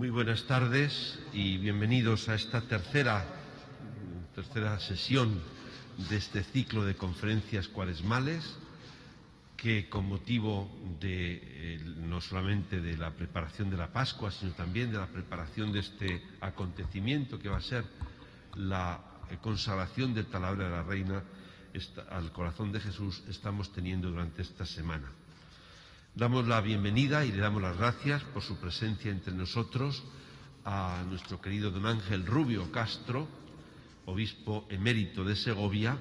Muy buenas tardes y bienvenidos a esta tercera sesión de este ciclo de conferencias cuaresmales que, con motivo de no solamente de la preparación de la Pascua, sino también de la preparación de este acontecimiento que va a ser la consagración del Talavera de la Reina al corazón de Jesús, estamos teniendo durante esta semana. Damos la bienvenida y le damos las gracias por su presencia entre nosotros a nuestro querido don Ángel Rubio Castro, obispo emérito de Segovia,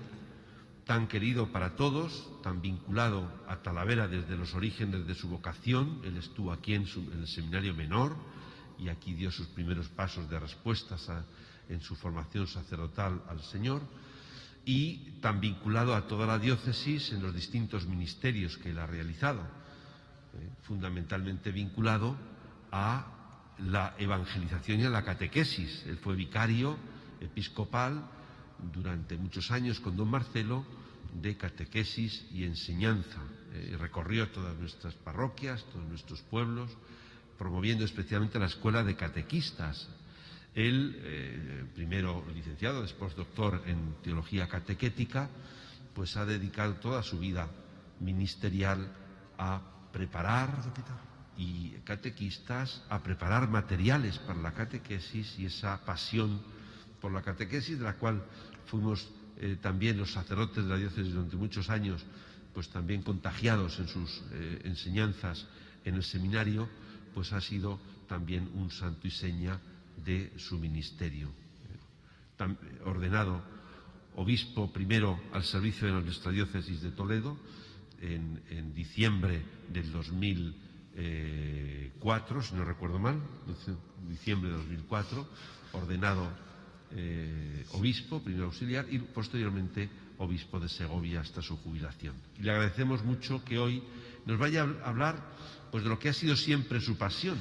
tan querido para todos, tan vinculado a Talavera desde los orígenes de su vocación. Él estuvo aquí en el seminario menor y aquí dio sus primeros pasos de respuestas en su formación sacerdotal al Señor, y tan vinculado a toda la diócesis en los distintos ministerios que él ha realizado. Fundamentalmente vinculado a la evangelización y a la catequesis. Él fue vicario episcopal durante muchos años con don Marcelo de catequesis y enseñanza. Recorrió todas nuestras parroquias, todos nuestros pueblos, promoviendo especialmente la escuela de catequistas. Él, primero licenciado, después doctor en teología catequética, pues ha dedicado toda su vida ministerial a preparar y catequistas, a preparar materiales para la catequesis, y esa pasión por la catequesis, de la cual fuimos también los sacerdotes de la diócesis durante muchos años, pues también contagiados en sus enseñanzas en el seminario, pues ha sido también un santo y seña de su ministerio. Ordenado obispo primero al servicio de nuestra diócesis de Toledo en diciembre del 2004, si no recuerdo mal, diciembre de 2004, ordenado obispo, primero auxiliar, y posteriormente obispo de Segovia hasta su jubilación. Y le agradecemos mucho que hoy nos vaya a hablar pues de lo que ha sido siempre su pasión,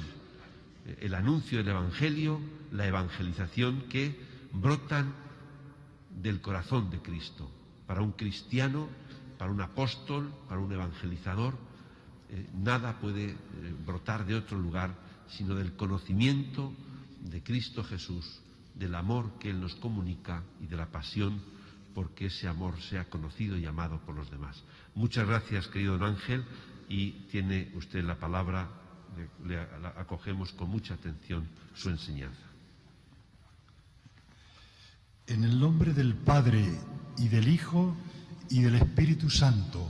el anuncio del Evangelio, la evangelización, que brotan del corazón de Cristo. Para un cristiano, para un apóstol, para un evangelizador, nada puede brotar de otro lugar sino del conocimiento de Cristo Jesús, del amor que Él nos comunica y de la pasión porque ese amor sea conocido y amado por los demás. Muchas gracias, querido don Ángel, y tiene usted la palabra. Le acogemos con mucha atención su enseñanza. En el nombre del Padre y del Hijo y del Espíritu Santo.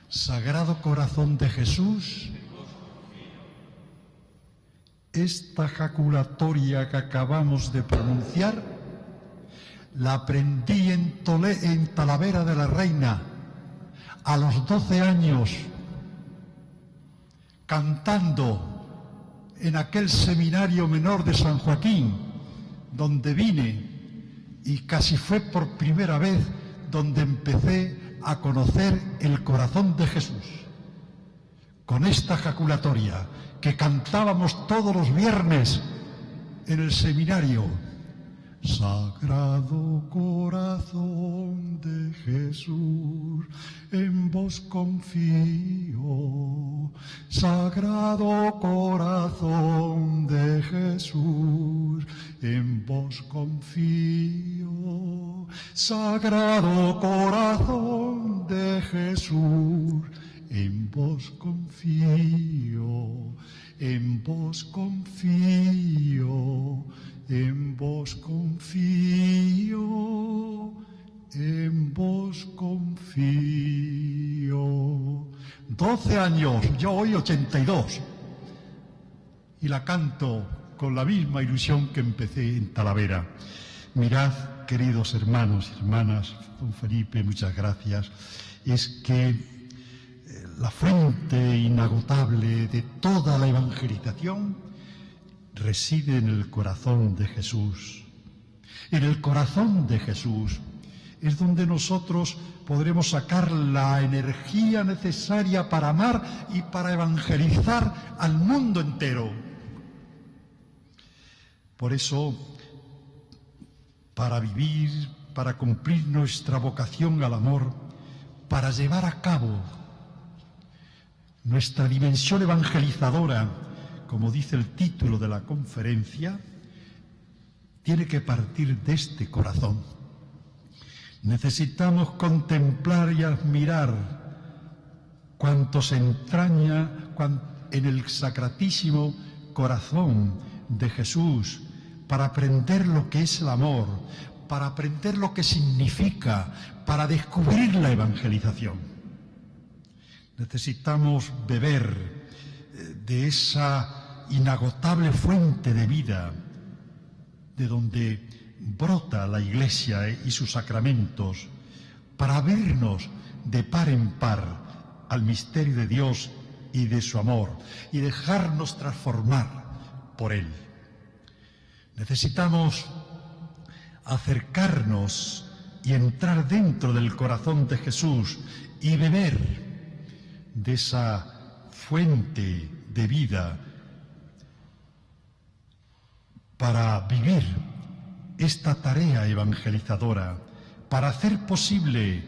Sagrado Corazón de Jesús, esta jaculatoria que acabamos de pronunciar la aprendí en Talavera de la Reina a los 12 años, cantando en aquel seminario menor de San Joaquín, donde vine, y casi fue por primera vez donde empecé a conocer el corazón de Jesús. Con esta jaculatoria que cantábamos todos los viernes en el seminario. Sagrado corazón de Jesús, en vos confío. Sagrado corazón de Jesús, en vos confío. Sagrado corazón de Jesús, en vos confío. En vos confío. En vos confío, en vos confío. 12 años, yo hoy 82. Y la canto con la misma ilusión que empecé en Talavera. Mirad, queridos hermanos y hermanas, don Felipe, muchas gracias. Es que la fuente inagotable de toda la evangelización reside en el corazón de Jesús. En el corazón de Jesús es donde nosotros podremos sacar la energía necesaria para amar y para evangelizar al mundo entero. Por eso, para vivir, para cumplir nuestra vocación al amor, para llevar a cabo nuestra dimensión evangelizadora como dice el título de la conferencia, tiene que partir de este corazón. Necesitamos contemplar y admirar cuanto se entraña en el sacratísimo corazón de Jesús, para aprender lo que es el amor, para aprender lo que significa, para descubrir la evangelización. Necesitamos beber de esa inagotable fuente de vida, de donde brota la Iglesia y sus sacramentos, para abrirnos de par en par al misterio de Dios y de su amor, y dejarnos transformar por Él. Necesitamos acercarnos y entrar dentro del corazón de Jesús y beber de esa fuente de vida para vivir esta tarea evangelizadora, para hacer posible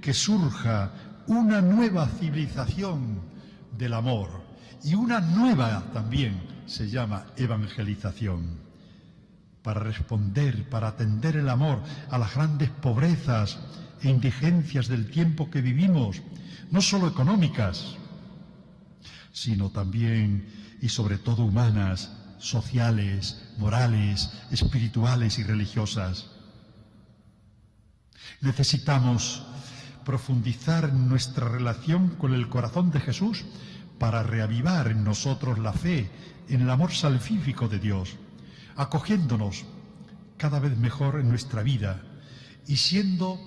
que surja una nueva civilización del amor, y una nueva también se llama evangelización, para responder, para atender el amor a las grandes pobrezas e indigencias del tiempo que vivimos, no solo económicas, sino también y sobre todo humanas, sociales, morales, espirituales y religiosas. Necesitamos profundizar en nuestra relación con el corazón de Jesús para reavivar en nosotros la fe en el amor salvífico de Dios, acogiéndonos cada vez mejor en nuestra vida y siendo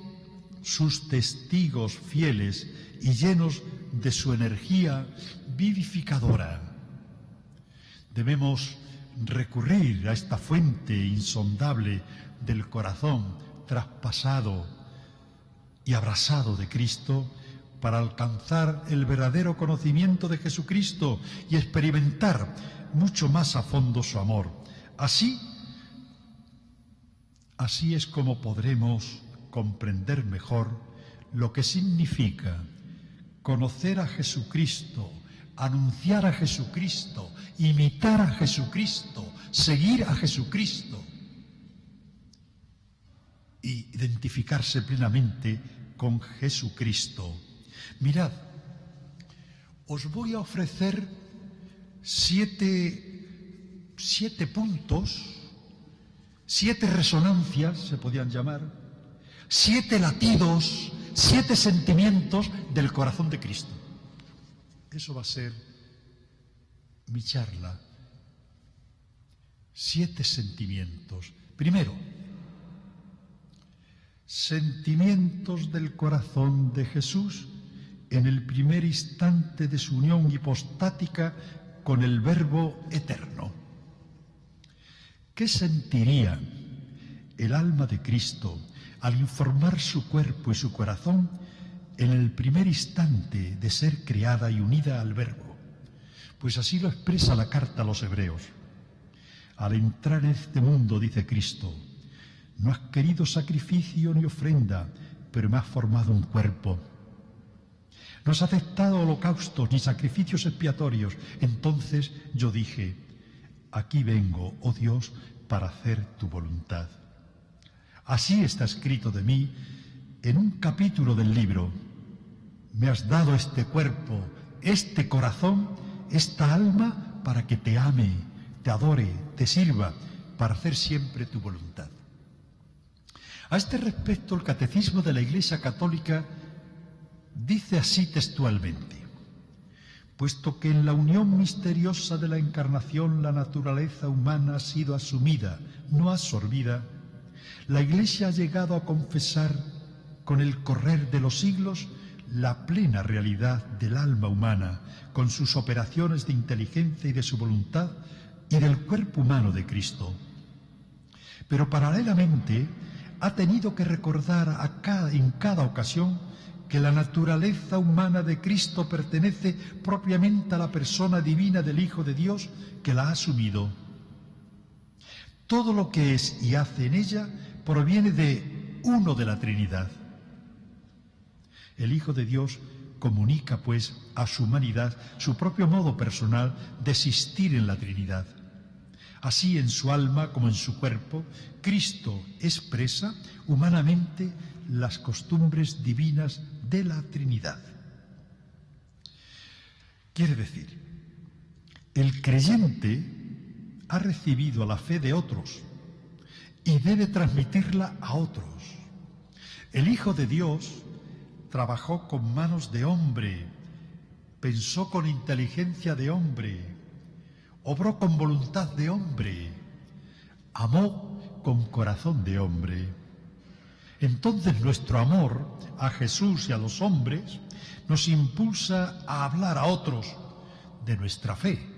sus testigos fieles y llenos de su energía vivificadora. Debemos recurrir a esta fuente insondable del corazón traspasado y abrasado de Cristo para alcanzar el verdadero conocimiento de Jesucristo y experimentar mucho más a fondo su amor. Así es como podremos comprender mejor lo que significa conocer a Jesucristo, anunciar a Jesucristo, imitar a Jesucristo, seguir a Jesucristo y identificarse plenamente con Jesucristo. Mirad, os voy a ofrecer siete puntos, 7 resonancias, se podían llamar, 7 latidos, 7 sentimientos del corazón de Cristo. Eso va a ser mi charla. 7 sentimientos. Primero, sentimientos del corazón de Jesús en el primer instante de su unión hipostática con el Verbo eterno. ¿Qué sentiría el alma de Cristo al informar su cuerpo y su corazón en el primer instante de ser creada y unida al Verbo? Pues así lo expresa la carta a los Hebreos. Al entrar en este mundo, dice Cristo, no has querido sacrificio ni ofrenda, pero me has formado un cuerpo. No has aceptado holocaustos ni sacrificios expiatorios. Entonces yo dije, aquí vengo, oh Dios, para hacer tu voluntad. Así está escrito de mí en un capítulo del libro. Me has dado este cuerpo, este corazón, esta alma, para que te ame, te adore, te sirva, para hacer siempre tu voluntad. A este respecto, el Catecismo de la Iglesia Católica dice así textualmente: puesto que en la unión misteriosa de la encarnación la naturaleza humana ha sido asumida, no absorbida, la Iglesia ha llegado a confesar con el correr de los siglos la plena realidad del alma humana, con sus operaciones de inteligencia y de su voluntad, y del cuerpo humano de Cristo. Pero paralelamente ha tenido que recordar en cada ocasión que la naturaleza humana de Cristo pertenece propiamente a la persona divina del Hijo de Dios que la ha asumido. Todo lo que es y hace en ella proviene de uno de la Trinidad. El Hijo de Dios comunica, pues, a su humanidad su propio modo personal de existir en la Trinidad. Así, en su alma como en su cuerpo, Cristo expresa humanamente las costumbres divinas de la Trinidad. Quiere decir, el creyente ha recibido la fe de otros y debe transmitirla a otros. El Hijo de Dios trabajó con manos de hombre, pensó con inteligencia de hombre, obró con voluntad de hombre, amó con corazón de hombre. Entonces nuestro amor a Jesús y a los hombres nos impulsa a hablar a otros de nuestra fe.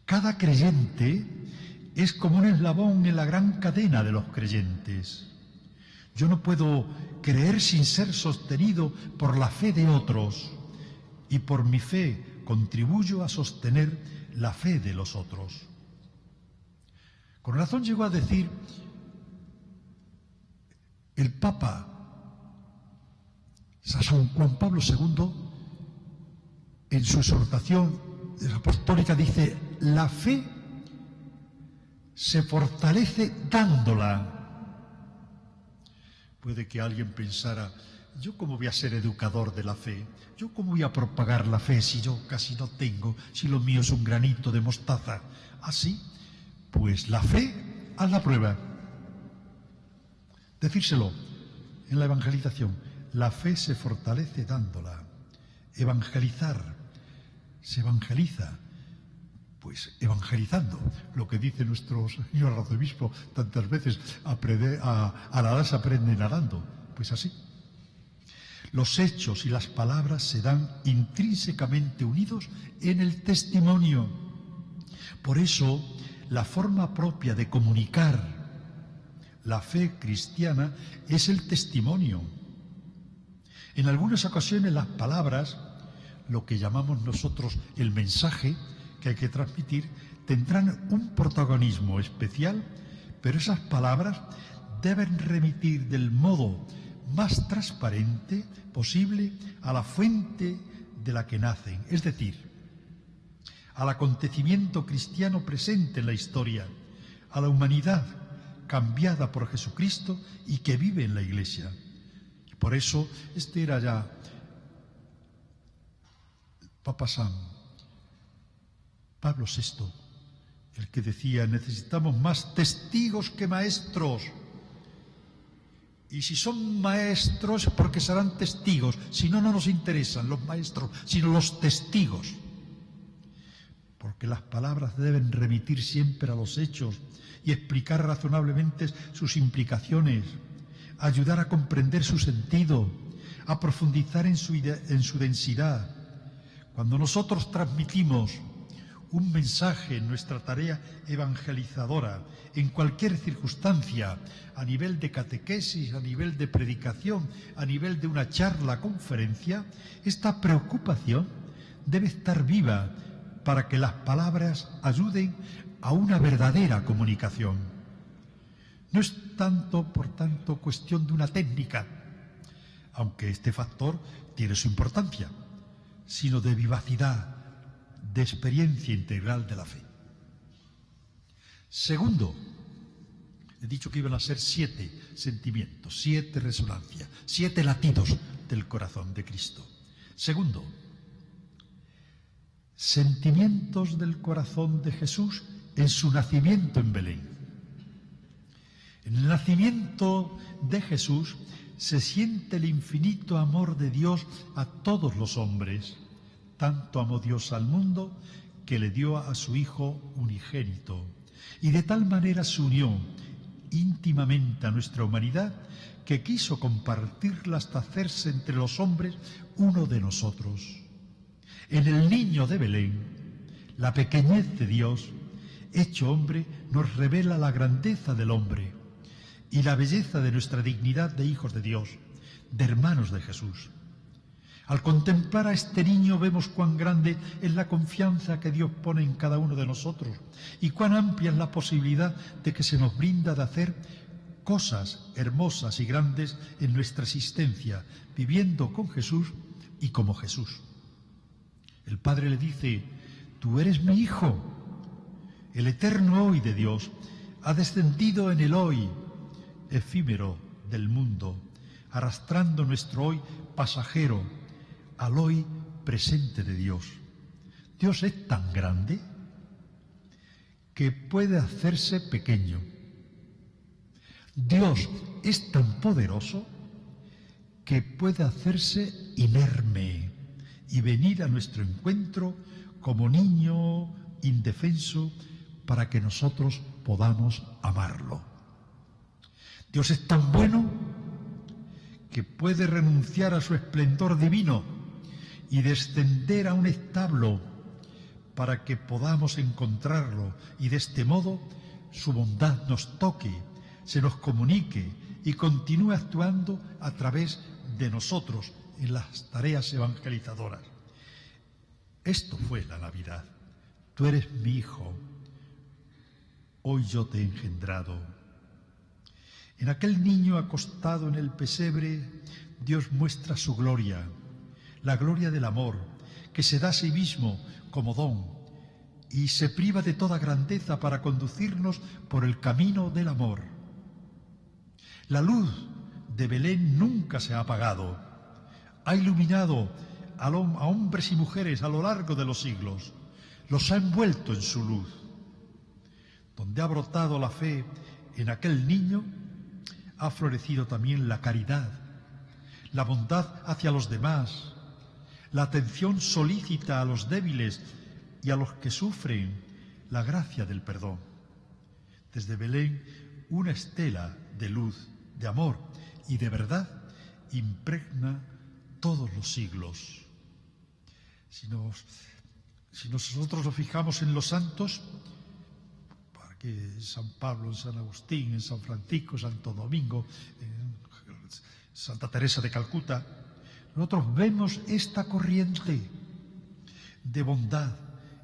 Cada creyente es como un eslabón en la gran cadena de los creyentes. Yo no puedo creer sin ser sostenido por la fe de otros, y por mi fe contribuyo a sostener la fe de los otros. Con razón llegó a decir el Papa San Juan Pablo II en su exhortación apostólica, dice: la fe se fortalece dándola. Puede que alguien pensara: ¿yo cómo voy a ser educador de la fe? ¿Yo cómo voy a propagar la fe si yo casi no tengo, si lo mío es un granito de mostaza? ¿Así? Pues la fe, haz la prueba. Decírselo en la evangelización: la fe se fortalece dándola. Evangelizar, se evangeliza, pues evangelizando, lo que dice nuestro señor arzobispo tantas veces: a nadar se aprende nadando. Pues así. Los hechos y las palabras se dan intrínsecamente unidos en el testimonio. Por eso, la forma propia de comunicar la fe cristiana es el testimonio. En algunas ocasiones las palabras, lo que llamamos nosotros el mensaje que hay que transmitir, tendrán un protagonismo especial, pero esas palabras deben remitir del modo más transparente posible a la fuente de la que nacen, es decir, al acontecimiento cristiano presente en la historia, a la humanidad cambiada por Jesucristo y que vive en la Iglesia. Por eso, este era ya Papa San Pablo VI, el que decía: necesitamos más testigos que maestros. Y si son maestros, porque serán testigos. Si no, no nos interesan los maestros, sino los testigos. Porque las palabras deben remitir siempre a los hechos y explicar razonablemente sus implicaciones, ayudar a comprender su sentido, a profundizar en su densidad. Cuando nosotros transmitimos un mensaje en nuestra tarea evangelizadora, en cualquier circunstancia, a nivel de catequesis, a nivel de predicación, a nivel de una charla, conferencia, esta preocupación debe estar viva para que las palabras ayuden a una verdadera comunicación. No es tanto, por tanto, cuestión de una técnica, aunque este factor tiene su importancia, sino de vivacidad, de experiencia integral de la fe. Segundo, he dicho que iban a ser 7 sentimientos, 7 resonancias, 7 latidos del corazón de Cristo. Segundo, sentimientos del corazón de Jesús en su nacimiento en Belén. En el nacimiento de Jesús se siente el infinito amor de Dios a todos los hombres. Tanto amó Dios al mundo que le dio a su Hijo unigénito, y de tal manera se unió íntimamente a nuestra humanidad que quiso compartirla hasta hacerse entre los hombres uno de nosotros. En el niño de Belén, la pequeñez de Dios, hecho hombre, nos revela la grandeza del hombre y la belleza de nuestra dignidad de hijos de Dios, de hermanos de Jesús. Al contemplar a este niño vemos cuán grande es la confianza que Dios pone en cada uno de nosotros y cuán amplia es la posibilidad de que se nos brinda de hacer cosas hermosas y grandes en nuestra existencia, viviendo con Jesús y como Jesús. El Padre le dice: tú eres mi Hijo. El eterno hoy de Dios ha descendido en el hoy efímero del mundo, arrastrando nuestro hoy pasajero al hoy presente de Dios. Dios es tan grande que puede hacerse pequeño. Dios es tan poderoso que puede hacerse inerme y venir a nuestro encuentro como niño indefenso para que nosotros podamos amarlo. Dios es tan bueno que puede renunciar a su esplendor divino y descender a un establo para que podamos encontrarlo y de este modo su bondad nos toque, se nos comunique y continúe actuando a través de nosotros en las tareas evangelizadoras. Esto fue la Navidad. Tú eres mi Hijo, hoy yo te he engendrado. En aquel niño acostado en el pesebre, Dios muestra su gloria, la gloria del amor, que se da a sí mismo como don y se priva de toda grandeza para conducirnos por el camino del amor. La luz de Belén nunca se ha apagado, ha iluminado a hombres y mujeres a lo largo de los siglos, los ha envuelto en su luz. Donde ha brotado la fe en aquel niño, ha florecido también la caridad, la bondad hacia los demás, la atención solícita a los débiles y a los que sufren, la gracia del perdón. Desde Belén, una estela de luz, de amor y de verdad impregna todos los siglos. Si nosotros nos fijamos en los santos, que en San Pablo, en San Agustín, en San Francisco, Santo Domingo, en Santa Teresa de Calcuta, nosotros vemos esta corriente de bondad,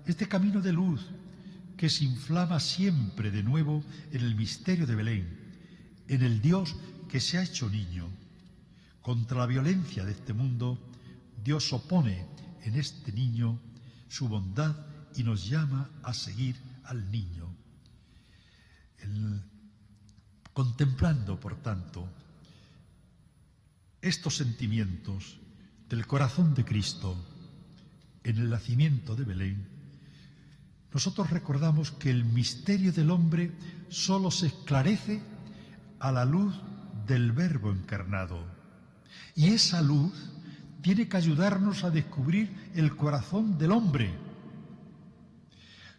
este camino de luz que se inflama siempre de nuevo en el misterio de Belén, en el Dios que se ha hecho niño. Contra la violencia de este mundo, Dios opone en este niño su bondad y nos llama a seguir al niño. Contemplando, por tanto, estos sentimientos del corazón de Cristo en el nacimiento de Belén, nosotros recordamos que el misterio del hombre solo se esclarece a la luz del Verbo encarnado. Y esa luz tiene que ayudarnos a descubrir el corazón del hombre,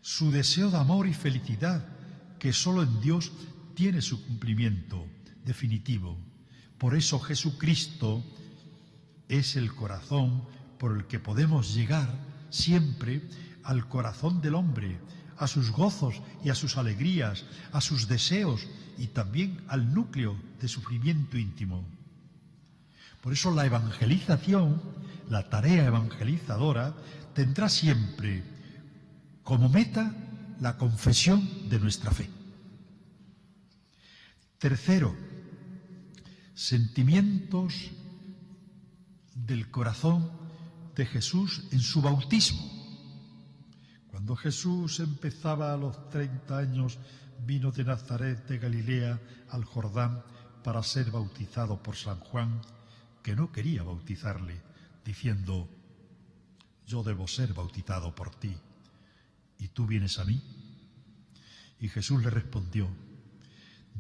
su deseo de amor y felicidad, que solo en Dios tiene su cumplimiento definitivo. Por eso Jesucristo es el corazón por el que podemos llegar siempre al corazón del hombre, a sus gozos y a sus alegrías, a sus deseos y también al núcleo de sufrimiento íntimo. Por eso la evangelización, la tarea evangelizadora, tendrá siempre como meta la confesión de nuestra fe. Tercero, sentimientos del corazón de Jesús en su bautismo. Cuando Jesús empezaba a los 30 años, vino de Nazaret de Galilea al Jordán para ser bautizado por San Juan, que no quería bautizarle, diciendo: yo debo ser bautizado por ti, ¿y tú vienes a mí? Y Jesús le respondió: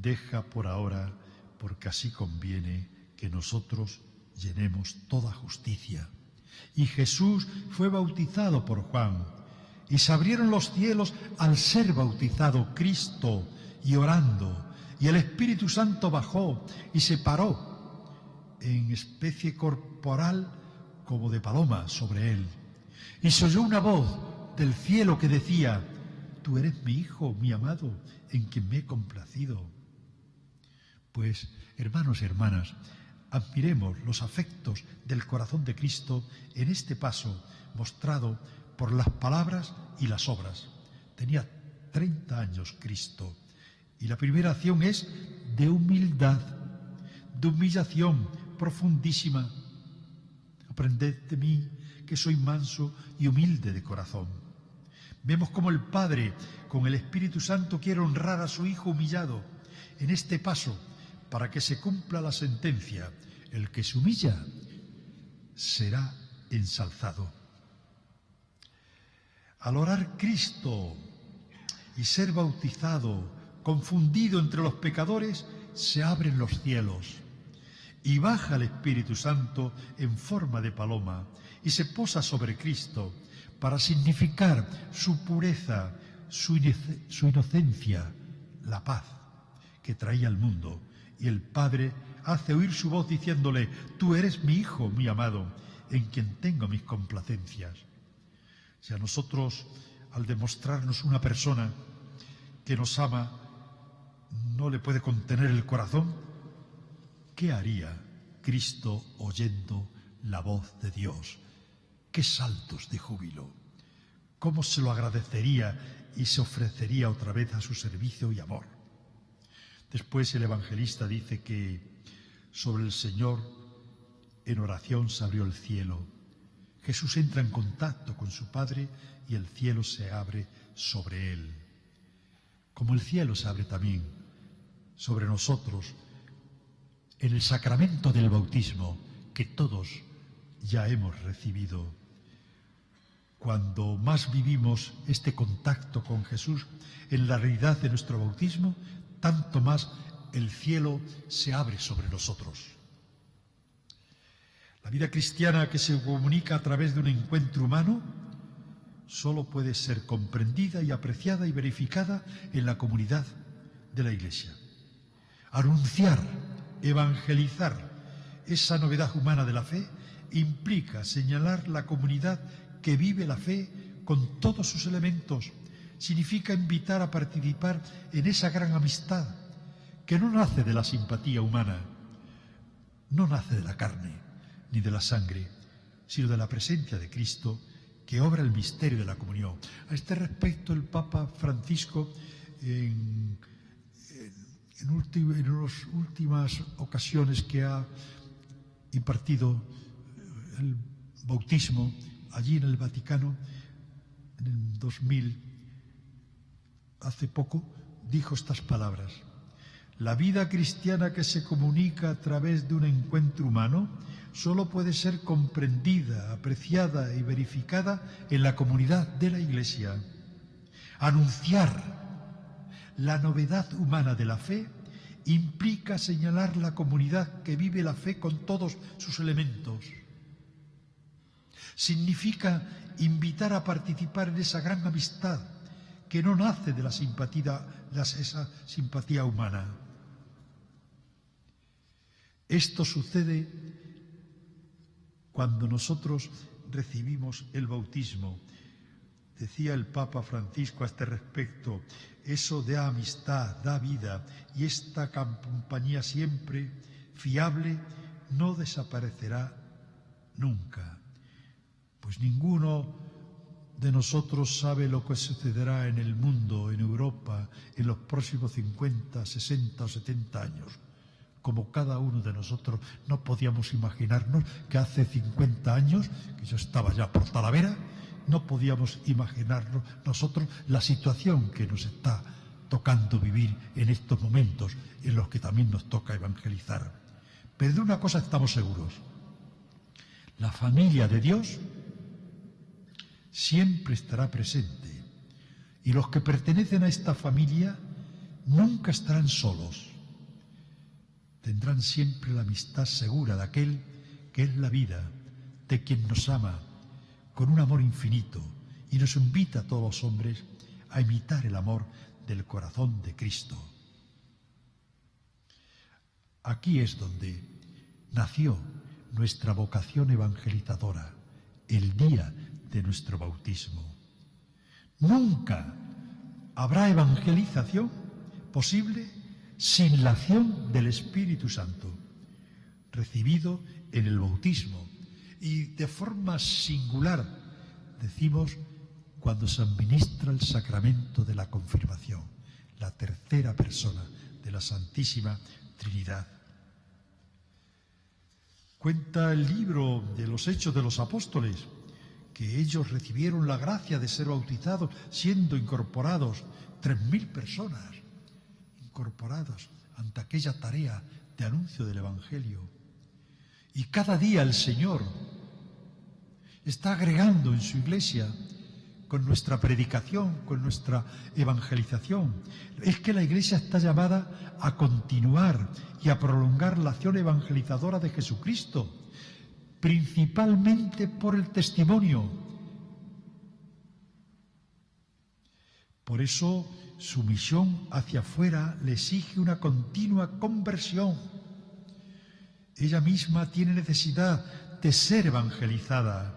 deja por ahora, porque así conviene que nosotros llenemos toda justicia. Y Jesús fue bautizado por Juan, y se abrieron los cielos al ser bautizado Cristo, y orando, y el Espíritu Santo bajó y se paró en especie corporal como de paloma sobre él. Y se oyó una voz del cielo que decía: tú eres mi Hijo, mi amado, en quien me he complacido. Pues, hermanos y hermanas, admiremos los afectos del corazón de Cristo en este paso mostrado por las palabras y las obras. Tenía 30 años Cristo, y la primera acción es de humildad, de humillación profundísima. Aprended de mí, que soy manso y humilde de corazón. Vemos cómo el Padre, con el Espíritu Santo, quiere honrar a su Hijo humillado en este paso para que se cumpla la sentencia: el que se humilla será ensalzado. Al orar Cristo y ser bautizado, confundido entre los pecadores, se abren los cielos y baja el Espíritu Santo en forma de paloma y se posa sobre Cristo para significar su pureza, su inocencia, la paz que traía al mundo. Y el Padre hace oír su voz diciéndole: tú eres mi Hijo, mi amado, en quien tengo mis complacencias. Si a nosotros, al demostrarnos una persona que nos ama, no le puede contener el corazón, ¿qué haría Cristo oyendo la voz de Dios? ¡Qué saltos de júbilo! ¿Cómo se lo agradecería y se ofrecería otra vez a su servicio y amor? Después el evangelista dice que sobre el Señor en oración se abrió el cielo. Jesús entra en contacto con su Padre y el cielo se abre sobre él. Como el cielo se abre también sobre nosotros en el sacramento del bautismo que todos ya hemos recibido. Cuando más vivimos este contacto con Jesús en la realidad de nuestro bautismo, tanto más el cielo se abre sobre nosotros. La vida cristiana que se comunica a través de un encuentro humano solo puede ser comprendida y apreciada y verificada en la comunidad de la Iglesia. Anunciar, evangelizar esa novedad humana de la fe implica señalar la comunidad que vive la fe con todos sus elementos. Significa invitar a participar en esa gran amistad que no nace de la simpatía humana, no nace de la carne ni de la sangre, sino de la presencia de Cristo que obra el misterio de la comunión. A este respecto, el Papa Francisco, en las últimas ocasiones que ha impartido el bautismo allí en el Vaticano, en el 2000, hace poco, dijo estas palabras: la vida cristiana que se comunica a través de un encuentro humano solo puede ser comprendida, apreciada y verificada en la comunidad de la Iglesia. Anunciar la novedad humana de la fe implica señalar la comunidad que vive la fe con todos sus elementos. Significa invitar a participar en esa gran amistad que no nace de la simpatía, esa simpatía humana. Esto sucede cuando nosotros recibimos el bautismo. Decía el Papa Francisco a este respecto: eso da amistad, da vida, y esta compañía siempre fiable no desaparecerá nunca. Pues ninguno de nosotros sabe lo que sucederá en el mundo, en Europa, en los próximos 50, 60 o 70 años. Como cada uno de nosotros no podíamos imaginarnos que hace 50 años, que yo estaba ya por Talavera, no podíamos imaginarnos nosotros la situación que nos está tocando vivir en estos momentos, en los que también nos toca evangelizar. Pero de una cosa estamos seguros: la familia de Dios siempre estará presente, y los que pertenecen a esta familia nunca estarán solos. Tendrán siempre la amistad segura de aquel que es la vida, de quien nos ama con un amor infinito y nos invita a todos los hombres a imitar el amor del corazón de Cristo. Aquí es donde nació nuestra vocación evangelizadora, el día de nuestro bautismo. Nunca habrá evangelización posible sin la acción del Espíritu Santo, recibido en el bautismo, y de forma singular, decimos, cuando se administra el sacramento de la confirmación, la tercera persona de la Santísima Trinidad. Cuenta el libro de los Hechos de los Apóstoles que ellos recibieron la gracia de ser bautizados siendo incorporados 3.000 personas, incorporados ante aquella tarea de anuncio del Evangelio. Y cada día el Señor está agregando en su iglesia con nuestra predicación, con nuestra evangelización. Es que la iglesia está llamada a continuar y a prolongar la acción evangelizadora de Jesucristo, principalmente por el testimonio. Por eso su misión hacia afuera le exige una continua conversión. Ella misma tiene necesidad de ser evangelizada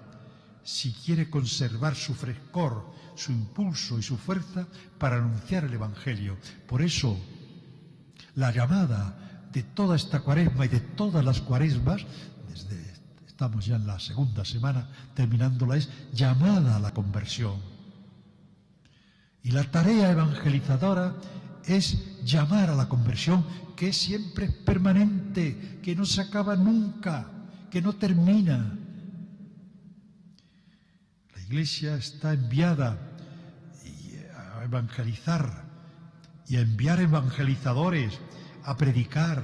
si quiere conservar su frescor, su impulso y su fuerza para anunciar el Evangelio. Por eso, la llamada de toda esta cuaresma y de todas las cuaresmas, estamos ya en la segunda semana terminándola, es llamada a la conversión. Y la tarea evangelizadora es llamar a la conversión, que es siempre permanente, que no se acaba nunca, que no termina. La Iglesia está enviada a evangelizar y a enviar evangelizadores a predicar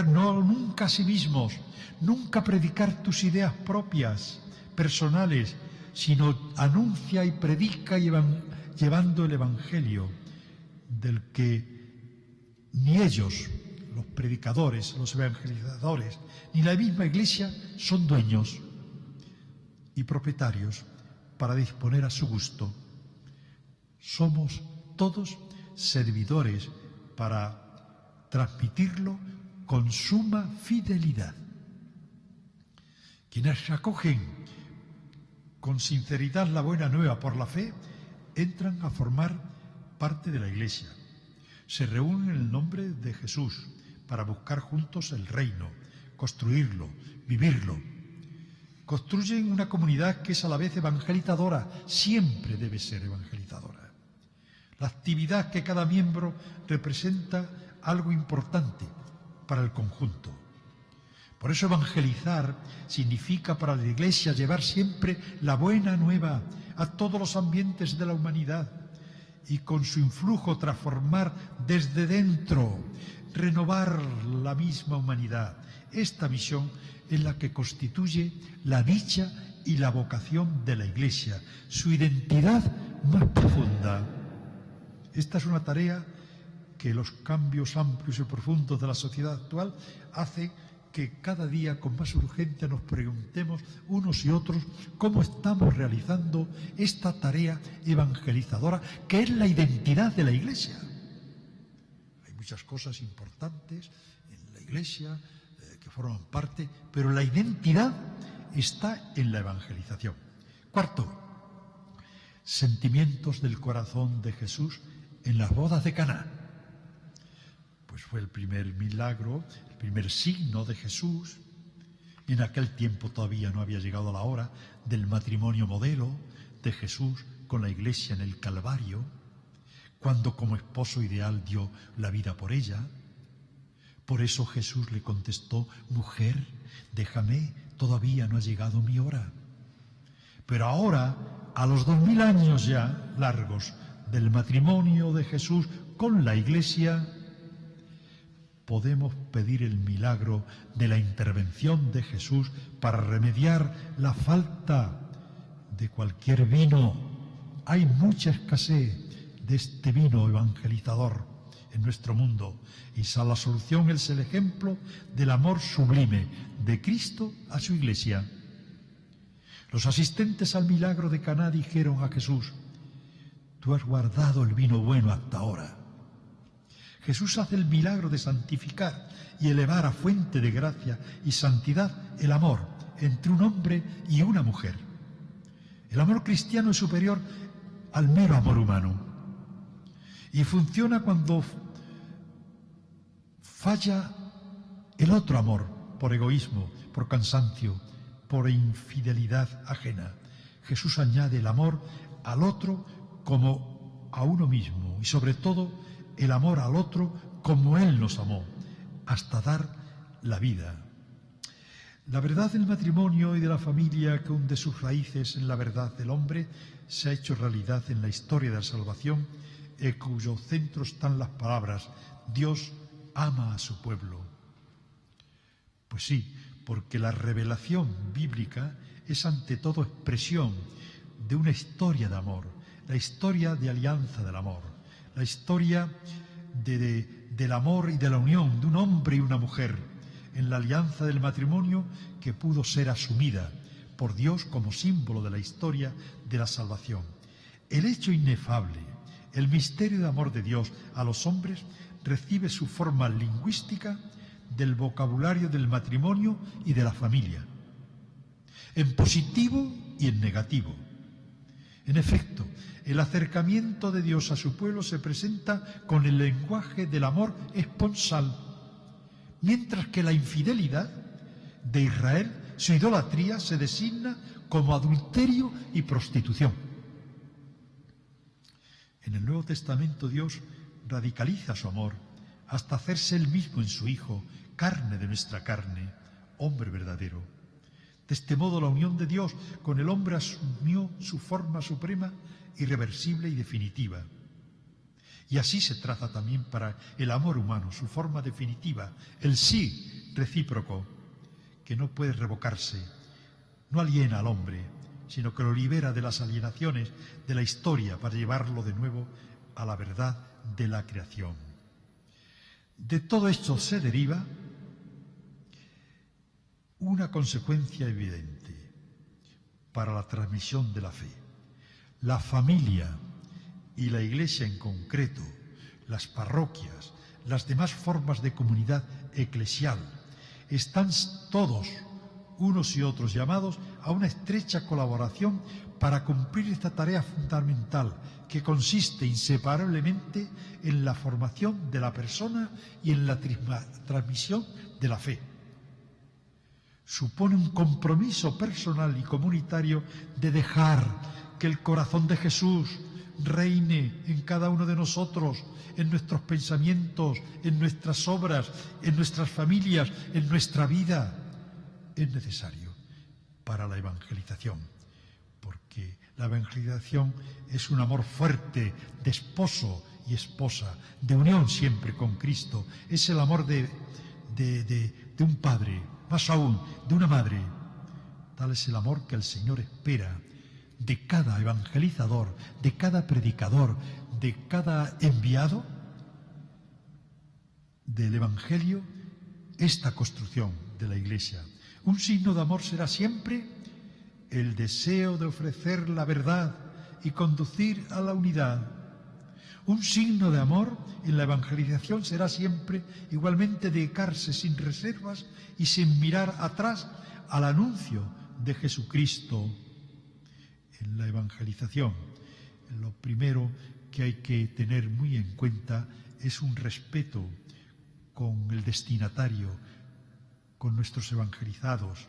nunca a sí mismos, nunca predicar tus ideas propias, personales, sino anuncia y predica llevando el Evangelio del que ni ellos, los predicadores, los evangelizadores, ni la misma Iglesia son dueños y propietarios para disponer a su gusto. Somos todos servidores para transmitirlo con suma fidelidad. Quienes acogen con sinceridad la buena nueva por la fe, entran a formar parte de la Iglesia. Se reúnen en el nombre de Jesús para buscar juntos el reino, construirlo, vivirlo. Construyen una comunidad que es a la vez evangelizadora, siempre debe ser evangelizadora. La actividad que cada miembro representa algo importante para el conjunto. Por eso evangelizar significa para la Iglesia llevar siempre la buena nueva a todos los ambientes de la humanidad y con su influjo transformar desde dentro, renovar la misma humanidad. Esta misión es la que constituye la dicha y la vocación de la Iglesia, su identidad más profunda. Esta es una tarea que los cambios amplios y profundos de la sociedad actual hace que cada día con más urgencia nos preguntemos unos y otros cómo estamos realizando esta tarea evangelizadora que es la identidad de la Iglesia. Hay muchas cosas importantes en la Iglesia que forman parte, pero la identidad está en la evangelización. Cuarto, sentimientos del corazón de Jesús en las bodas de Caná. Pues fue el primer milagro, el primer signo de Jesús. En aquel tiempo todavía no había llegado la hora del matrimonio modelo de Jesús con la Iglesia en el Calvario, cuando como esposo ideal dio la vida por ella. Por eso Jesús le contestó: mujer, déjame, todavía no ha llegado mi hora. Pero ahora, a los 2000 años ya largos del matrimonio de Jesús con la Iglesia, podemos pedir el milagro de la intervención de Jesús para remediar la falta de cualquier vino. Hay mucha escasez de este vino evangelizador en nuestro mundo, y la solución es el ejemplo del amor sublime de Cristo a su Iglesia. Los asistentes al milagro de Caná dijeron a Jesús: tú has guardado el vino bueno hasta ahora. Jesús hace el milagro de santificar y elevar a fuente de gracia y santidad el amor entre un hombre y una mujer. El amor cristiano es superior al mero amor humano y funciona cuando falla el otro amor por egoísmo, por cansancio, por infidelidad ajena. Jesús añade el amor al otro como a uno mismo y sobre todo el amor al otro como Él nos amó, hasta dar la vida. La verdad del matrimonio y de la familia, que hunde sus raíces en la verdad del hombre, se ha hecho realidad en la historia de la salvación, en cuyo centro están las palabras: Dios ama a su pueblo. Pues sí, porque la revelación bíblica es ante todo expresión de una historia de amor, la historia de alianza del amor, la historia del amor y de la unión de un hombre y una mujer en la alianza del matrimonio, que pudo ser asumida por Dios como símbolo de la historia de la salvación. El hecho inefable, el misterio de amor de Dios a los hombres, recibe su forma lingüística del vocabulario del matrimonio y de la familia, en positivo y en negativo. En efecto, el acercamiento de Dios a su pueblo se presenta con el lenguaje del amor esponsal, mientras que la infidelidad de Israel, su idolatría, se designa como adulterio y prostitución. En el Nuevo Testamento Dios radicaliza su amor hasta hacerse Él mismo en su Hijo, carne de nuestra carne, hombre verdadero. De este modo, la unión de Dios con el hombre asumió su forma suprema, irreversible y definitiva. Y así se traza también para el amor humano, su forma definitiva, el sí recíproco, que no puede revocarse, no aliena al hombre, sino que lo libera de las alienaciones de la historia para llevarlo de nuevo a la verdad de la creación. De todo esto se deriva una consecuencia evidente para la transmisión de la fe. La familia y la Iglesia en concreto, las parroquias, las demás formas de comunidad eclesial, están todos, unos y otros, llamados a una estrecha colaboración para cumplir esta tarea fundamental, que consiste inseparablemente en la formación de la persona y en la transmisión de la fe. Supone un compromiso personal y comunitario de dejar que el corazón de Jesús reine en cada uno de nosotros, en nuestros pensamientos, en nuestras obras, en nuestras familias, en nuestra vida. Es necesario para la evangelización, porque la evangelización es un amor fuerte de esposo y esposa, de unión siempre con Cristo. Es el amor de un padre, más aún, de una madre. Tal es el amor que el Señor espera de cada evangelizador, de cada predicador, de cada enviado del Evangelio, esta construcción de la Iglesia. Un signo de amor será siempre el deseo de ofrecer la verdad y conducir a la unidad. Un signo de amor en la evangelización será siempre igualmente dedicarse sin reservas y sin mirar atrás al anuncio de Jesucristo. En la evangelización, lo primero que hay que tener muy en cuenta es un respeto con el destinatario, con nuestros evangelizados,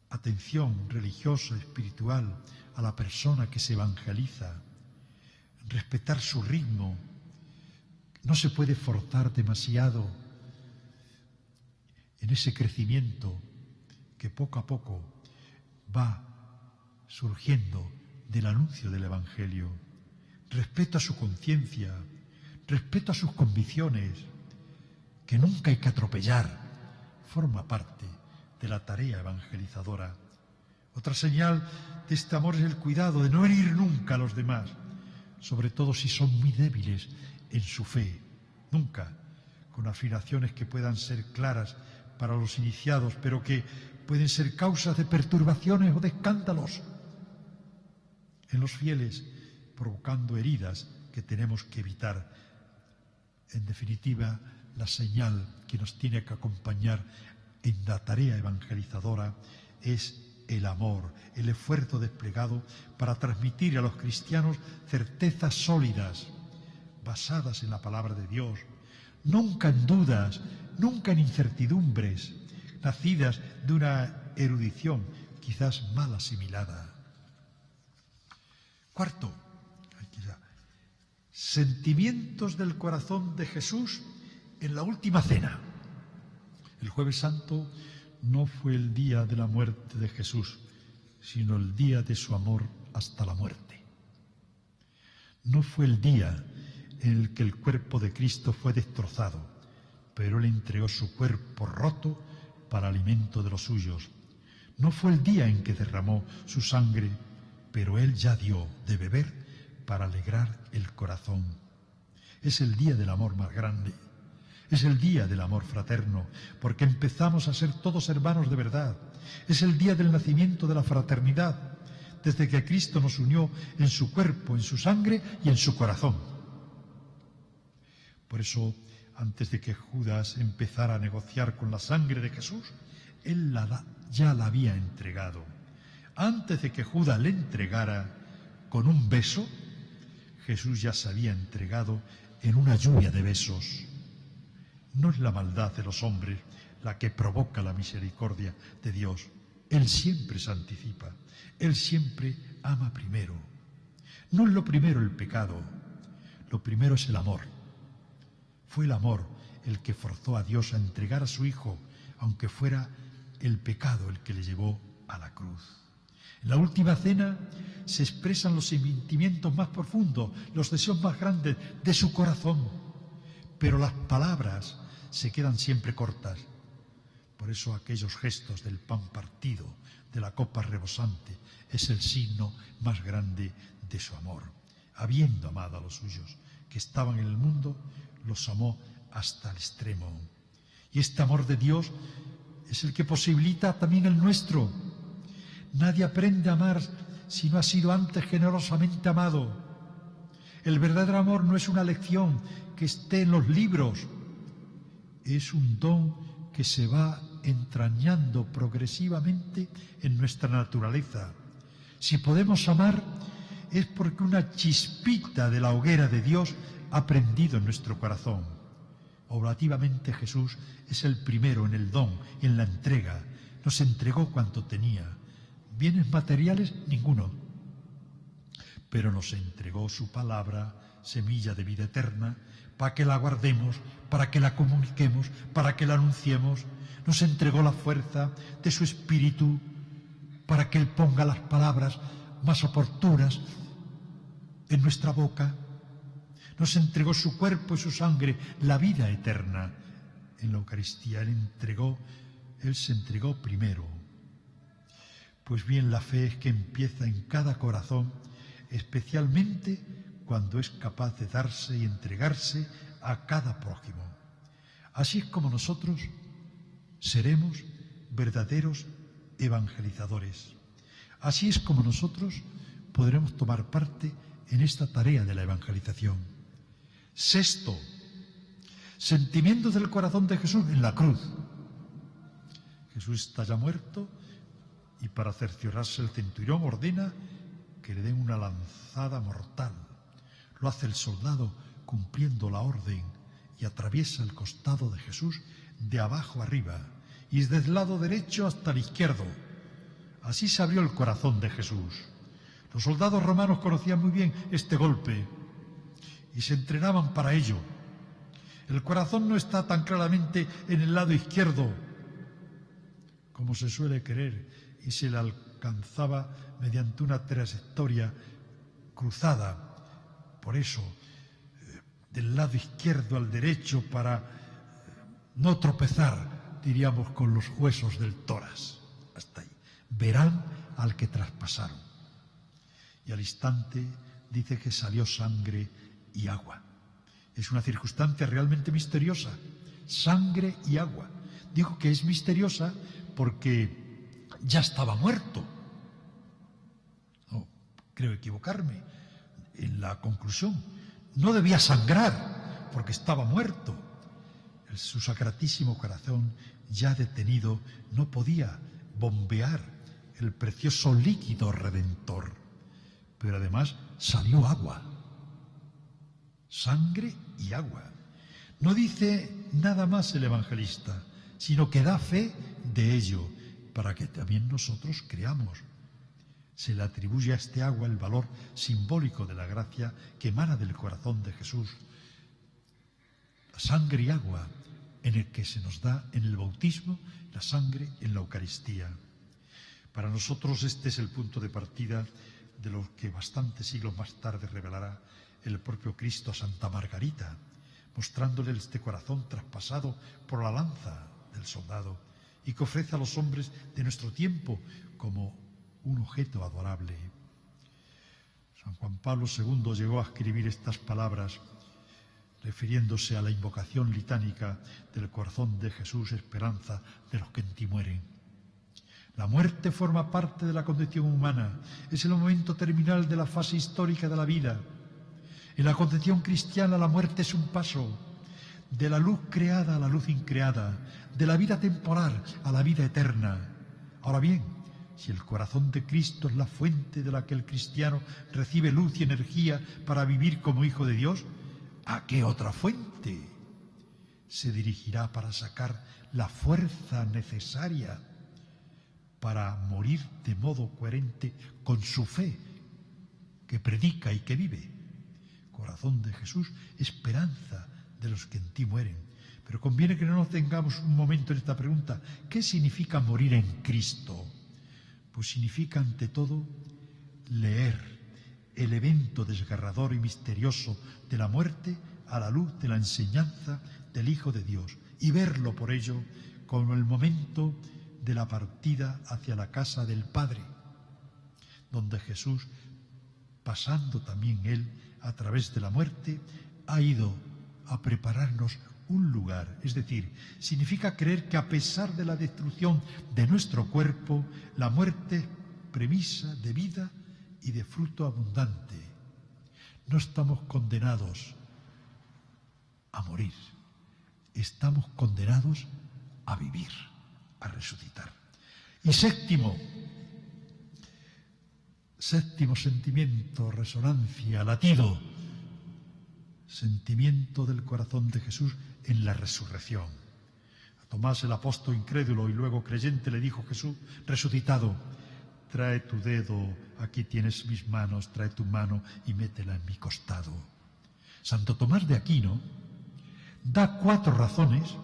atención religiosa, espiritual a la persona que se evangeliza, respetar su ritmo. No se puede forzar demasiado en ese crecimiento que poco a poco va surgiendo del anuncio del Evangelio. Respeto a su conciencia, respeto a sus convicciones, que nunca hay que atropellar, forma parte de la tarea evangelizadora. Otra señal de este amor es el cuidado de no herir nunca a los demás, sobre todo si son muy débiles en su fe. Nunca con afirmaciones que puedan ser claras para los iniciados, pero que pueden ser causas de perturbaciones o de escándalos en los fieles, provocando heridas que tenemos que evitar. En definitiva, la señal que nos tiene que acompañar en la tarea evangelizadora es el amor, el esfuerzo desplegado para transmitir a los cristianos certezas sólidas, basadas en la palabra de Dios, nunca en dudas, nunca en incertidumbres, nacidas de una erudición quizás mal asimilada. Cuarto, sentimientos del corazón de Jesús en la última cena. El Jueves Santo no fue el día de la muerte de Jesús, sino el día de su amor hasta la muerte. No fue el día en el que el cuerpo de Cristo fue destrozado, pero Él entregó su cuerpo roto para alimento de los suyos. No fue el día en que derramó su sangre, pero Él ya dio de beber para alegrar el corazón. Es el día del amor más grande. Es el día del amor fraterno, porque empezamos a ser todos hermanos de verdad. Es el día del nacimiento de la fraternidad, desde que Cristo nos unió en su cuerpo, en su sangre y en su corazón. Por eso, antes de que Judas empezara a negociar con la sangre de Jesús, Él ya la había entregado. Antes de que Judas le entregara con un beso, Jesús ya se había entregado en una lluvia de besos. No es la maldad de los hombres la que provoca la misericordia de Dios. Él siempre se anticipa, Él siempre ama primero. No es lo primero el pecado, lo primero es el amor. Fue el amor el que forzó a Dios a entregar a su Hijo, aunque fuera el pecado el que le llevó a la cruz. En la última cena se expresan los sentimientos más profundos, los deseos más grandes de su corazón, pero las palabras se quedan siempre cortas. Por eso aquellos gestos del pan partido, de la copa rebosante, es el signo más grande de su amor. Habiendo amado a los suyos que estaban en el mundo, los amó hasta el extremo. Y este amor de Dios es el que posibilita también el nuestro. Nadie aprende a amar si no ha sido antes generosamente amado. El verdadero amor no es una lección que esté en los libros, es un don que se va entrañando progresivamente en nuestra naturaleza. Si podemos amar es porque una chispita de la hoguera de Dios ha prendido en nuestro corazón. Oblativamente Jesús es el primero en el don, en la entrega. Nos entregó cuanto tenía. Bienes materiales, ninguno. Pero nos entregó su palabra, semilla de vida eterna, para que la guardemos, para que la comuniquemos, para que la anunciemos. Nos entregó la fuerza de su Espíritu para que Él ponga las palabras más oportunas en nuestra boca. Nos entregó su cuerpo y su sangre, la vida eterna. En la Eucaristía Él se entregó primero. Pues bien, la fe es que empieza en cada corazón, especialmente cuando es capaz de darse y entregarse a cada prójimo. Así es como nosotros seremos verdaderos evangelizadores. Así es como nosotros podremos tomar parte en esta tarea de la evangelización. Sexto, sentimientos del corazón de Jesús en la cruz. Jesús está ya muerto y para cerciorarse el centurión ordena que le den una lanzada mortal. Lo hace el soldado cumpliendo la orden y atraviesa el costado de Jesús de abajo arriba y desde el lado derecho hasta el izquierdo. Así se abrió el corazón de Jesús. Los soldados romanos conocían muy bien este golpe y se entrenaban para ello. El corazón no está tan claramente en el lado izquierdo como se suele creer y se le alcanzaba mediante una trayectoria cruzada. Por eso, del lado izquierdo al derecho para no tropezar, diríamos, con los huesos del tórax. Hasta ahí. Verán al que traspasaron. Y al instante dice que salió sangre y agua. Es una circunstancia realmente misteriosa. Sangre y agua. Digo que es misteriosa porque ya estaba muerto. No, creo equivocarme en la conclusión. No debía sangrar porque estaba muerto. Su sacratísimo corazón, ya detenido, no podía bombear el precioso líquido redentor. Pero además salió agua. Sangre y agua. No dice nada más el evangelista, sino que da fe de ello, para que también nosotros creamos. Se le atribuye a este agua el valor simbólico de la gracia que emana del corazón de Jesús. Sangre y agua en el que se nos da en el bautismo, la sangre en la Eucaristía. Para nosotros este es el punto de partida de lo que bastantes siglos más tarde revelará el propio Cristo a Santa Margarita, mostrándole este corazón traspasado por la lanza del soldado y que ofrece a los hombres de nuestro tiempo como un objeto adorable. San Juan Pablo II llegó a escribir estas palabras refiriéndose a la invocación litánica del corazón de Jesús, esperanza de los que en ti mueren. La muerte forma parte de la condición humana, es el momento terminal de la fase histórica de la vida. En la concepción cristiana la muerte es un paso de la luz creada a la luz increada, de la vida temporal a la vida eterna. Ahora bien, si el corazón de Cristo es la fuente de la que el cristiano recibe luz y energía para vivir como hijo de Dios, ¿a qué otra fuente se dirigirá para sacar la fuerza necesaria para morir de modo coherente con su fe que predica y que vive? Corazón de Jesús, esperanza de los que en ti mueren. Pero conviene que no nos tengamos un momento en esta pregunta. ¿Qué significa morir en Cristo? Pues significa ante todo leer el evento desgarrador y misterioso de la muerte a la luz de la enseñanza del Hijo de Dios y verlo por ello como el momento de la partida hacia la casa del Padre, donde Jesús, pasando también Él a través de la muerte, ha ido a prepararnos un lugar. Es decir, significa creer que a pesar de la destrucción de nuestro cuerpo, la muerte es premisa de vida y de fruto abundante. No estamos condenados a morir, estamos condenados a vivir, a resucitar. Y séptimo sentimiento, resonancia, latido, sentimiento del corazón de Jesús en la resurrección. A Tomás el apóstol incrédulo y luego creyente le dijo Jesús resucitado: trae tu dedo, aquí tienes mis manos, trae tu mano y métela en mi costado. Santo Tomás de Aquino da 4 razones,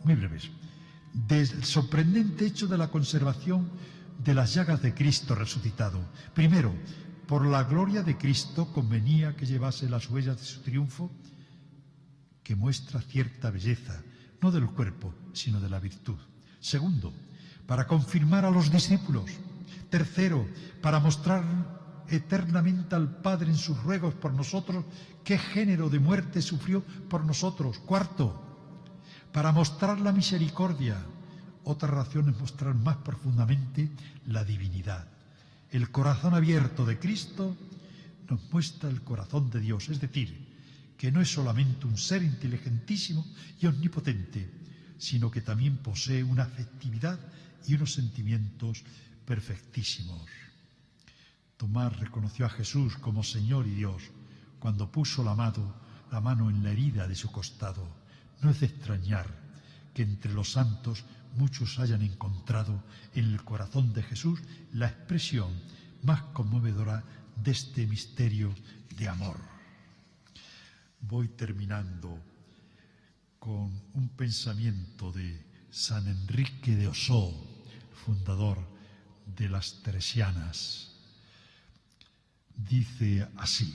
muy breves, del sorprendente hecho de la conservación de las llagas de Cristo resucitado. Primero, por la gloria de Cristo convenía que llevase las huellas de su triunfo, que muestra cierta belleza, no del cuerpo, sino de la virtud. Segundo, para confirmar a los discípulos. Tercero, para mostrar eternamente al Padre en sus ruegos por nosotros qué género de muerte sufrió por nosotros. Cuarto, para mostrar la misericordia. Otra razón es mostrar más profundamente la divinidad. El corazón abierto de Cristo nos muestra el corazón de Dios, es decir, que no es solamente un ser inteligentísimo y omnipotente, sino que también posee una afectividad y unos sentimientos perfectísimos. Tomás reconoció a Jesús como Señor y Dios cuando puso la mano en la herida de su costado. No es de extrañar que entre los santos muchos hayan encontrado en el corazón de Jesús la expresión más conmovedora de este misterio de amor. Voy terminando con un pensamiento de San Enrique de Osó, fundador de las Teresianas. Dice así: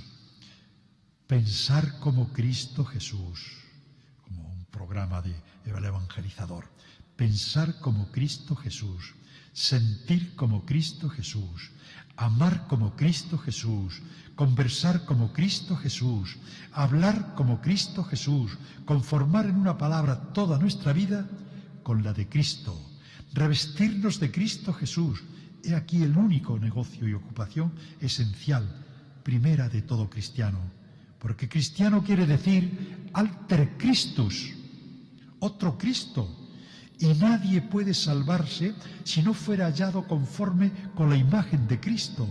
pensar como Cristo Jesús, como un programa de el evangelizador. Pensar como Cristo Jesús, sentir como Cristo Jesús, amar como Cristo Jesús, conversar como Cristo Jesús, hablar como Cristo Jesús, conformar en una palabra toda nuestra vida con la de Cristo, revestirnos de Cristo Jesús. He aquí el único negocio y ocupación esencial, primera de todo cristiano, porque cristiano quiere decir alter Christus, otro Cristo. Y nadie puede salvarse si no fuera hallado conforme con la imagen de Cristo.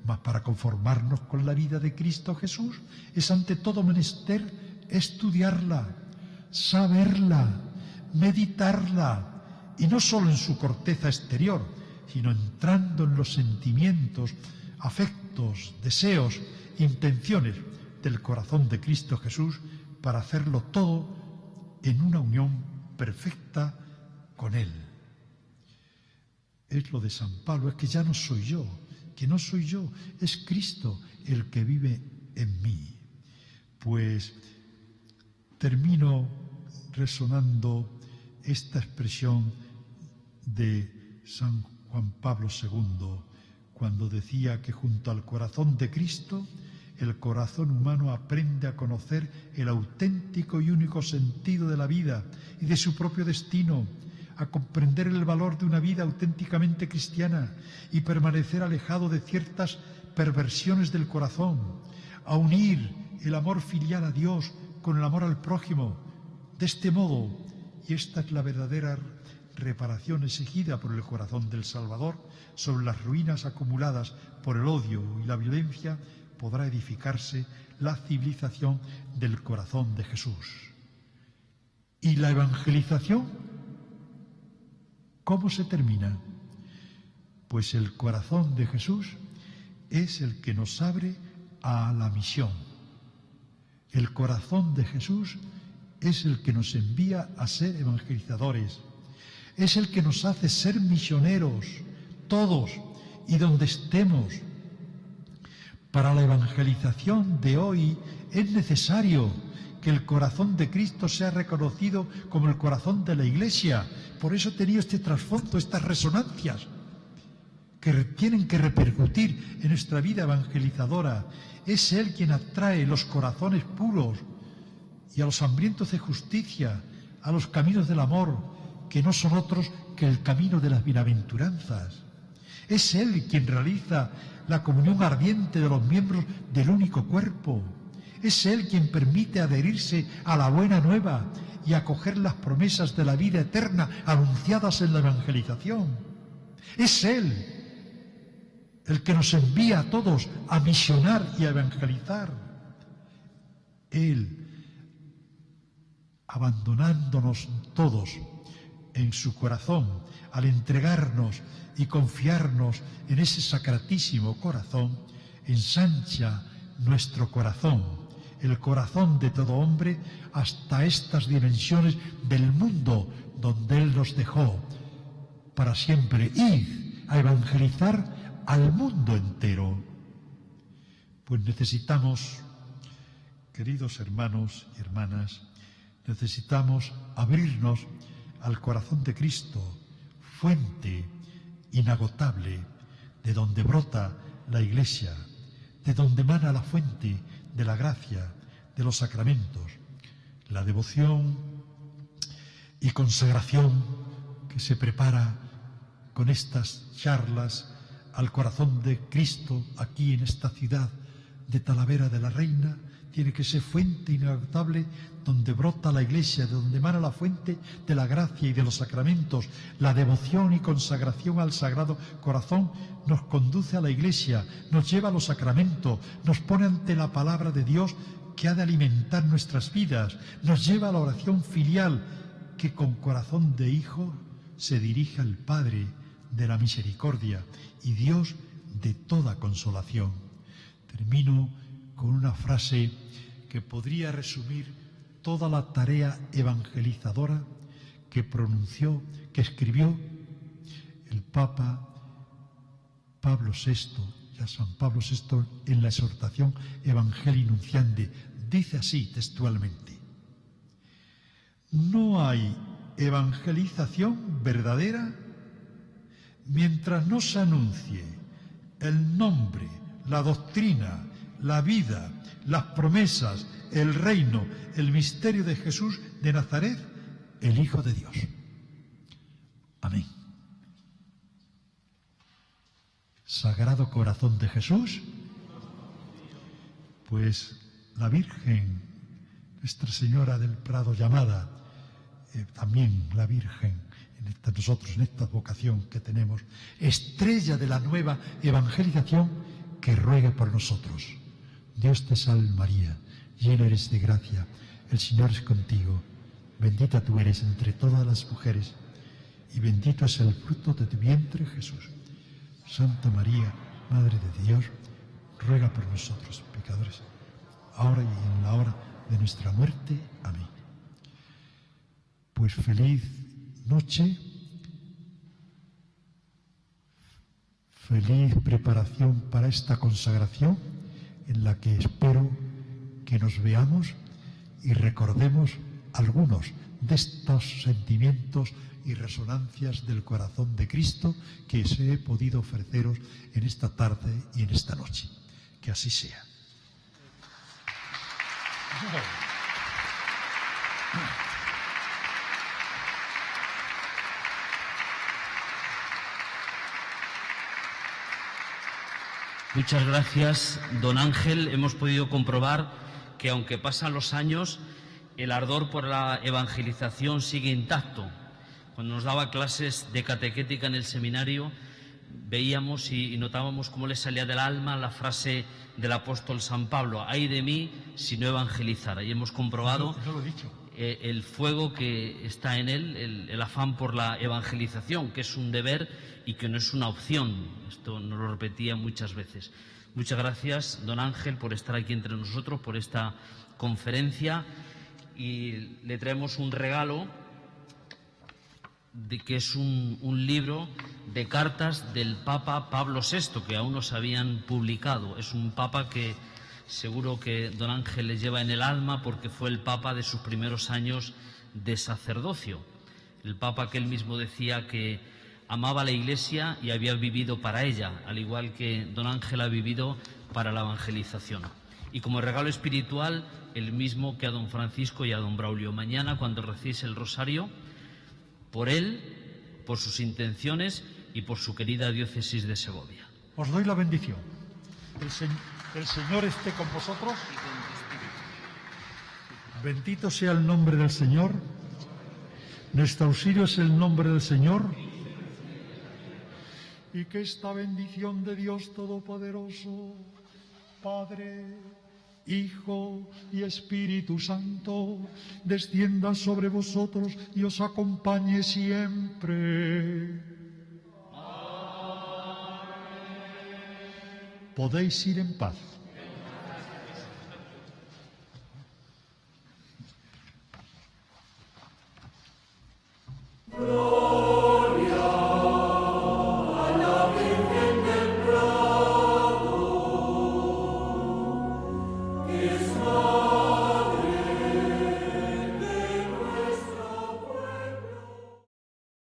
Mas para conformarnos con la vida de Cristo Jesús es ante todo menester estudiarla, saberla, meditarla, y no solo en su corteza exterior, sino entrando en los sentimientos, afectos, deseos, intenciones del corazón de Cristo Jesús, para hacerlo todo en una unión perfecta con Él. Es lo de San Pablo, es que ya no soy yo, que no soy yo, es Cristo el que vive en mí. Pues termino resonando esta expresión de San Juan Pablo II, cuando decía que junto al corazón de Cristo, el corazón humano aprende a conocer el auténtico y único sentido de la vida y de su propio destino, a comprender el valor de una vida auténticamente cristiana y permanecer alejado de ciertas perversiones del corazón, a unir el amor filial a Dios con el amor al prójimo. De este modo, y esta es la verdadera reparación exigida por el corazón del Salvador sobre las ruinas acumuladas por el odio y la violencia, podrá edificarse la civilización del corazón de Jesús. ¿Y la evangelización cómo se termina? Pues el corazón de Jesús es el que nos abre a la misión. El corazón de Jesús es el que nos envía a ser evangelizadores. Es el que nos hace ser misioneros, todos y donde estemos. Para la evangelización de hoy es necesario que el corazón de Cristo sea reconocido como el corazón de la Iglesia. Por eso he tenido este trasfondo, estas resonancias que tienen que repercutir en nuestra vida evangelizadora. Es Él quien atrae los corazones puros y a los hambrientos de justicia, a los caminos del amor, que no son otros que el camino de las bienaventuranzas. Es Él quien realiza la comunión ardiente de los miembros del único cuerpo. Es Él quien permite adherirse a la buena nueva y acoger las promesas de la vida eterna anunciadas en la evangelización. Es Él el que nos envía a todos a misionar y a evangelizar. Él, abandonándonos todos en su corazón, al entregarnos y confiarnos en ese sacratísimo corazón, ensancha nuestro corazón, el corazón de todo hombre, hasta estas dimensiones del mundo donde Él nos dejó para siempre. Ir a evangelizar al mundo entero. Pues necesitamos, queridos hermanos y hermanas, necesitamos abrirnos al corazón de Cristo, fuente inagotable, de donde brota la Iglesia, de donde emana la fuente de la gracia, de los sacramentos, la devoción y consagración que se prepara con estas charlas al corazón de Cristo aquí en esta ciudad de Talavera de la Reina. Tiene que ser fuente inagotable donde brota la Iglesia, de donde emana la fuente de la gracia y de los sacramentos. La devoción y consagración al Sagrado Corazón nos conduce a la Iglesia, nos lleva a los sacramentos, nos pone ante la palabra de Dios que ha de alimentar nuestras vidas, nos lleva a la oración filial que con corazón de hijo se dirige al Padre de la misericordia y Dios de toda consolación. Termino con una frase que podría resumir toda la tarea evangelizadora que pronunció, que escribió el Papa Pablo VI, ya San Pablo VI, en la exhortación Evangelii Nunciandi. Dice así textualmente: no hay evangelización verdadera mientras no se anuncie el nombre, la doctrina, la vida, las promesas, el reino, el misterio de Jesús de Nazaret, el Hijo de Dios. Amén. Sagrado Corazón de Jesús, pues la Virgen, Nuestra Señora del Prado llamada, también la Virgen, nosotros en esta vocación que tenemos, estrella de la nueva evangelización, que ruegue por nosotros. Dios te salve María, llena eres de gracia, el Señor es contigo, bendita tú eres entre todas las mujeres, y bendito es el fruto de tu vientre, Jesús. Santa María, Madre de Dios, ruega por nosotros, pecadores, ahora y en la hora de nuestra muerte. Amén. Pues feliz noche, feliz preparación para esta consagración en la que espero que nos veamos y recordemos algunos de estos sentimientos y resonancias del corazón de Cristo que os he podido ofreceros en esta tarde y en esta noche. Que así sea. Muchas gracias, don Ángel. Hemos podido comprobar que, aunque pasan los años, el ardor por la evangelización sigue intacto. Cuando nos daba clases de catequética en el seminario, veíamos y notábamos cómo le salía del alma la frase del apóstol San Pablo: «Ay de mí si no evangelizara». Y hemos comprobado el fuego que está en él, el afán por la evangelización, que es un deber y que no es una opción. Esto nos lo repetía muchas veces. Muchas gracias, don Ángel, por estar aquí entre nosotros, por esta conferencia, y le traemos un regalo que es un libro de cartas del Papa Pablo VI, que aún no se habían publicado. Es un Papa que seguro que don Ángel le lleva en el alma, porque fue el Papa de sus primeros años de sacerdocio. El Papa que él mismo decía que amaba la Iglesia y había vivido para ella, al igual que don Ángel ha vivido para la evangelización. Y como regalo espiritual, el mismo que a don Francisco y a don Braulio. Mañana, cuando recéis el rosario, por él, por sus intenciones y por su querida diócesis de Segovia. Os doy la bendición. El Señor esté con vosotros. Bendito sea el nombre del Señor. Nuestro auxilio es el nombre del Señor. Y que esta bendición de Dios Todopoderoso, Padre, Hijo y Espíritu Santo, descienda sobre vosotros y os acompañe siempre. Amén. Podéis ir en paz.